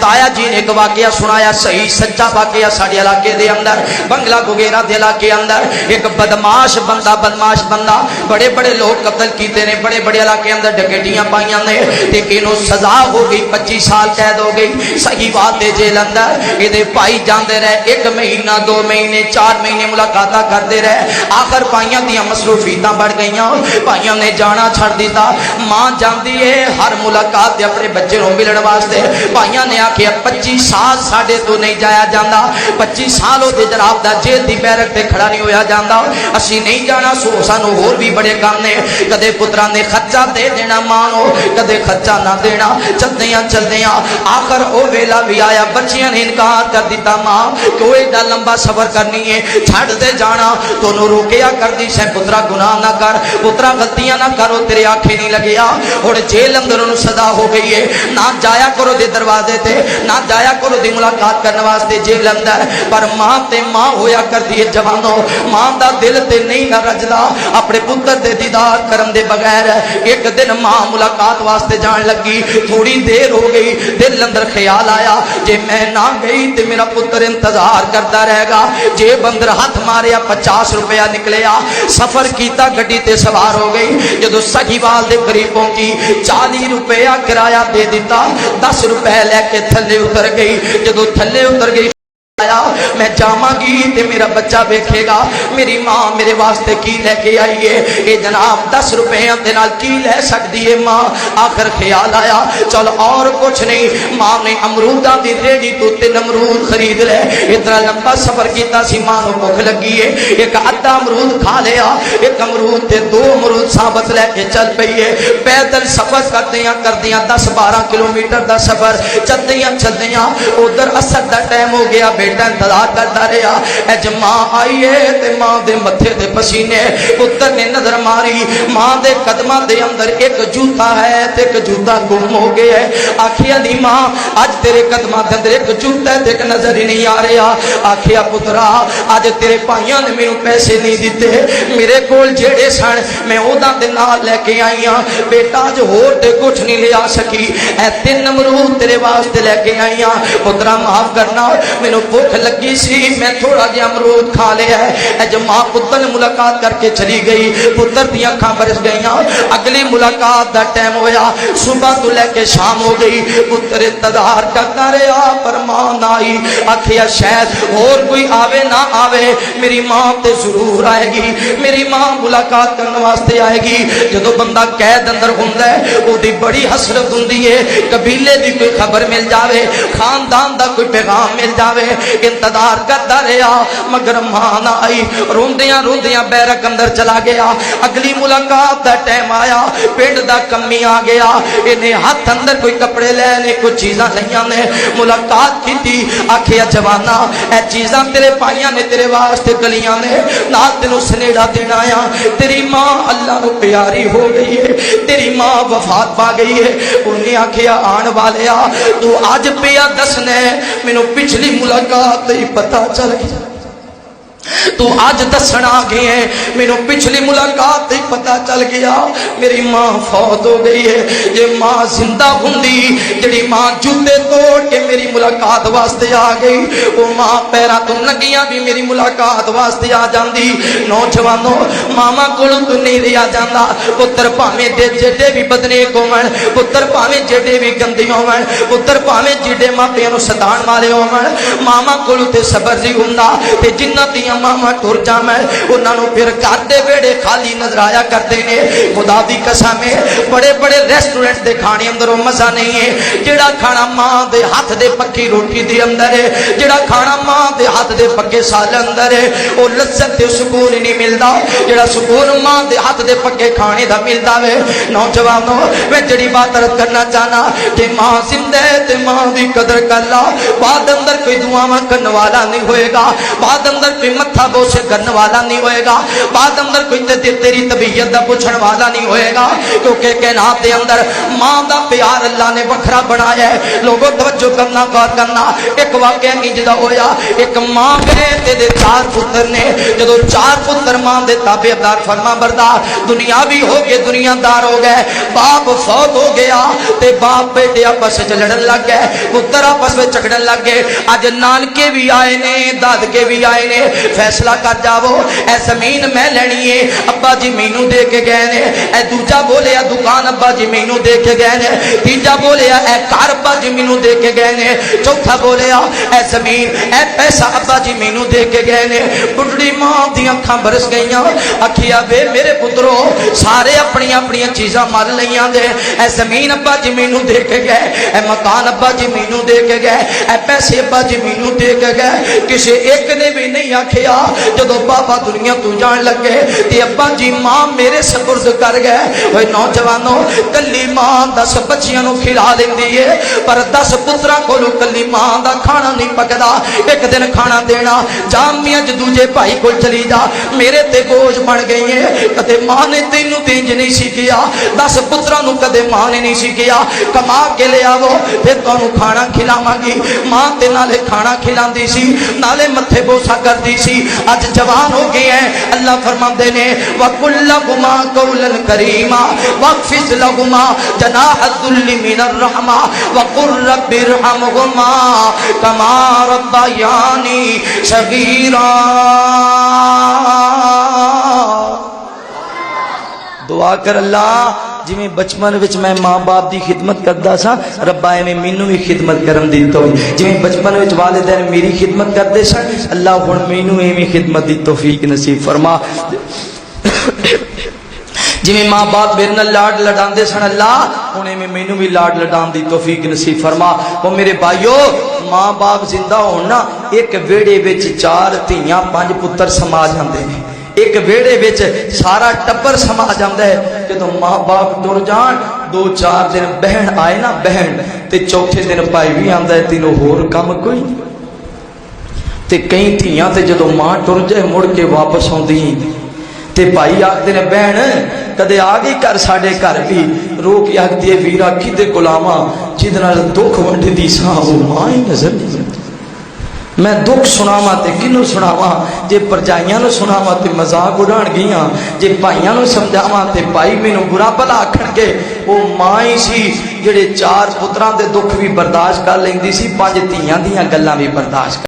ताया जी ने एक वाकया सुनाया, सही सच्चा वाकया साडे इलाके दे अंदर, बंगला गुगेरा दे इलाके अंदर एक बदमाश बंदा बड़े बड़े लोग कत्ल कीते ने, बड़े बड़े इलाके अंदर डकैतियां पाईयां ने, ते इहनूं सजा हो गई, 25 साल कैद हो गई। सही बात है, जेल अंदर इहदे भाई जांदे रहे, 1 महीना 2 महीने 4 महीने मुलाकातां करते रहे। आखिर भाइयों दी मसरूफियतां बढ़ गईयां, भाइयों ने जाना छड़ दिता। मां जांदी है हर मुलाकात अपने बच्चे को मिलने वास्ते। भाइयों ने आखिया 25 साल साडे तो नहीं जाया जाता, 25 साल होते जनाब दा जेल दी बैरक ते खड़ा नहीं होया जाता, असी नहीं जाना, सो सानू होर भी बड़े काम ने। कदे पुत्रा ने खर्चा दे देना मां नो, कदे खर्चा ना देना। चलदियां आखिर ओ वेला भी आया, बच्चियां ने इनकार कर दिता, मां क्यों एडा लंबा सफर करनी है, छड़ दे जाना। तोनू रोकिया करदी से पुत्रा गुनाह ना कर, पुत्रा गलतियां ना करो, तेरे आखे नहीं लगेया। हुण जेल अंदर उन्होंने सजा हो गई है, ना जाया करो दे दरवाजे ते, ना जाया करो दी मुलाकात करने वास्ते जेल अंदर। पर मां ते मां होया करदी है जवानों, मां दा दिल ते नहीं ना रजदा अपने पुत्र दे दीदार करन दे बगैर। एक दिन मां मुलाकात वास्ते जान लगी, थोड़ी देर हो गई, दिल अंदर ख्याल आया जे मैं ना गई ते मेरा पुत्र इंतजार करता रहेगा। जेब अंदर हाथ मारिया, 50 रुपया निकलिया, सफर कीता, गड्डी ते सवार हो गई। जदों साहिवाल दे करीब पहुंची, 40 रुपया किराया दे दिता, 10 रुपए लेके थले उतर गई। जदों थले उतर गई आया, मैं जावांगी ते मेरा बच्चा वेखेगा मेरी मां मेरे वास्ते की लेके आई है। ये जनाब 10 रुपया दे नाल की ले सकती है मां। आखिर ख्याल आया चल और कुछ नहीं, मां ने अमरूदा दी रेडी तो 3 अमरूद खरीद ले। इतना लंबा सफर किया सी, मां को भुख लगी है, एक अद्धा अमरूद खा लिया, एक अमरूद ते 2 अमरूद साबत लेके चल पई है। पैदल सफर करदियां 10-12 किलोमीटर का सफर, चलदियां उधर असर का टाइम हो गया। बेटा इंतजार करता रहा, अज मां आई है ते मां दे मथे ते पसीने। पुत्र ने नजर मारी, मां दे कदमां दे अंदर एक जूता है ते एक जूता गुम हो गया है। आखिया दी मां अज तेरे कदमां दे अंदर एक जूता है ते एक नजर ही नहीं आ रहा। आखिया पुत्रा अज तेरे भाइयों ने मैनू पैसे नहीं दिते, मेरे कोल जेड़े सन मैं ओदा दे नाल लेके आई हां। बेटा अज होर ते कुछ नहीं ले आ सकी, ऐ 3 अमरूद तेरे वास्ते लेके आई हां। पुत्रा माफ करना, मैनू भुख लगी सी, मैं थोड़ा जिहा अमरूद खा लिया है। अज मां पुत्र ने मुलाकात करके चली गई, पुत्र दी अखां बरस गईयां। अगली मुलाकात का टाइम होया, सुबह तो लेके शाम हो गई, पुत्र इंतजार करता रहा पर मां ना आई। आखिया शायद और कोई आवे ना आवे, मेरी मां ते जरूर आएगी, मेरी मां मुलाकात करने वास्ते आएगी। जदों बंदा कैद अंदर हुंदा है ओदी बड़ी हसरत हुंदी है, कबीले दी कोई खबर मिल जावे, खानदान दा कोई पैगाम मिल जावे। इंतजार करता रहा मगर मां ना आई। रोंदियां बैरक अंदर चला गया। अगली मुलाकात का टाइम आया, पिंड दा कमी आ गया, इन्हें हाथ अंदर कोई कपड़े लेने कुछ चीज़ां लईयां ने, मुलाकात की। आखिया जवाना ए चीज़ां तेरे भाइयों ने तेरे वास्ते गलियां ने, नाल तेनों सनेड़ा देना आया। तेरी मां अल्लाह को प्यारी हो गई है, तेरी मां वफात पा गई है। उन्हें आखिया आने वाले तू अज पिया दसने, मैनू पिछली मुलाकात ही पता चल गया, तू अज दसना आ गए है, मैनू पिछली मुलाकात ही पता चल गया मेरी मां फौत हो गई है। जे मां जिंदा हुंदी, जिहड़ी मां जूते तोड़ के मेरी मुलाकात वास्ते आ गई, वो मां पैरां तो नंगियां भी मेरी मुलाकात वास्ते आ जांदी। नौजवानों मामा कोल तो नहीं रहा जांदा, पुत्र भावें दे जेडे भी बदनेक होवन, पुत्र भावें जेडे भी गंदे होवन, पुत्र भावें जेडे मापियां नूं सताण वाले होवन, मामा कोल ते सबर नहीं हुंदा। ते जिन्हां दियां मामा टुर जावैं उन्होंने फिर घर के वेड़े खाली नजर आया करते हैं। खुदा दी कसम है, बड़े बड़े रेस्टोरेंट के खाने अंदर मजा नहीं है जिहड़ा खाना मां दे हाथ दे पक्की रोटी दे अंदर है, जिहड़ा खाना मां दे हाथ दे पक्के साल अंदर है, वो लज्जत ते सुकून नहीं मिलता जिहड़ा सुकून मां दे हाथ दे पक्के खाने दा मिलदा वे। नौजवानों मैं जिहड़ी बात अर्ज करना चाहना कि मां जिंदा है ते मां दी कदर कर ला। बाद अंदर कोई दुआवां करने वाला नहीं होएगा, बाद अंदर कोई मत्था बोसे करने वाला नहीं होएगा, बाद अंदर कोई तेरी तबीयत का पूछने वाला नहीं होएगा, क्योंकि कायनात के अंदर मां का प्यार अल्लाह ने वखरा बनाया है। लोगों तवज्जो कर کرنا غور کرنا ایک واقعہ انج دا ہویا ایک ماں ہے تے 4 پتر نے جدو 4 پتر ماں دے تابعدار فرما بردار دنیا بھی ہو گئے دنیا دار ہو گئے باپ فوت ہو گیا تے باپ بیٹے آپس وچ لڑن لگ گئے پتر آپس وچ جھگڑن لگ گئے اج نانکے بھی آئے نے دادکے بھی آئے نے فیصلہ کر جاؤ اے زمین میں لینی ہے ابا جی مینوں دے کے گئے نے اے دوجا بولیا دکان ابا جی مینوں دے کے گئے نے تیجا بولیا اے گھر ابا جی مینوں دے کے گئے نے چوتھا بولیا اے زمین اے پیسہ ابا جی مینوں دے کے گئے نے بڈڑی ماں دی اکھاں برس گئیاں آکھیا وے میرے پترو سارے اپنی اپنی چیزاں مار لیاں دے اے زمین ابا جی مینوں دے کے گئے اے مکان ابا جی مینوں دے کے گئے اے پیسے ابا جی مینوں دے کے گئے کسے ایک نے بھی نہیں آکھیا جدو بابا دنیا تو جان لگے تے ابا جی ماں میرے سپرد کر گئے اوے نوجوانوں کلی ماں 10 بچیاں نو کھلا لیندی ہے پر 10 پتراں کولوں کلی ماں دا کھانا نہیں پکدا ایک دن کھانا دینا جامعہ دوجے بھائی کو چلی جا میرے تے بوجھ بن گئی ہے کدے ماں نے تینوں تینج نہیں سکھیا 10 پتراں نو کدے ماں نے نہیں سکھیا کما کے لے آو پھر تانوں کھانا کھلاواں گی ماں تے نالے کھانا کھلاندی سی نالے متھے بوسا کردی سی اج جوان ہو گئے ہیں اللہ فرماندے نے وَقُلْ لَهُمَا قَوْلًا كَرِيمًا وَاخْفِضْ لَهُمَا جَنَاحَ الذُّلِّ مِنَ الرَّحْمَةِ وَقُلْ رَبِّ ارْحَمْهُمَا كَمَا رَبَّيَانِي صَغِيرًا دعا کر اللہ جی میں بچپن وچ میں ماں باپ دی خدمت کردا سا ربا ایویں مینوں بھی خدمت کرن دی توفیق جی میں بچپن وچ والدین میری خدمت کردے سن اللہ ہن مینوں ایویں خدمت دی توفیق نصیب فرما جی میں ماں باپ میرے نال لاڈ لڈاندے سن اللہ ہن ایویں مینوں بھی لاڈ لڈان دی توفیق نصیب فرما او میرے بھائیو ماں باپ زندہ ہون نا ایک ویڑے وچ 4 دھیاں 5 پتر سما جاندے نے ایک ویڑے وچ سارا ٹبر سما جاندا ہے جدوں ماں باپ ٹر جان 2-4 دن بہن آئے نا بہن تے چوتھے دن بھائی بھی آندا ہے تینوں ہور کم کوئی تے کئی دھیاں تے جدوں ماں ٹر جائے مڑ کے واپس آوندی تے بھائی آکھدے نے بہن کدے آ گئی کر ساڈے گھر بھی رو کے آکھدی ہے ویرا کدے غلاماں جدے نال دکھ ونڈدی ساں او ماں ہی نظر نہیں میں دکھ سناواں تے کنوں سناواں جے پرجائیاں نو سناواں تے مذاق اڑان گیاں جے بھائیاں نو سمجھاواں تے بھائی مینوں برا بھلا آکھن گے او ماں ہی سی جڑے 4 پتراں دے دکھ بھی برداشت کر لیندی سی 5 دھیاں دیاں گلاں بھی برداشت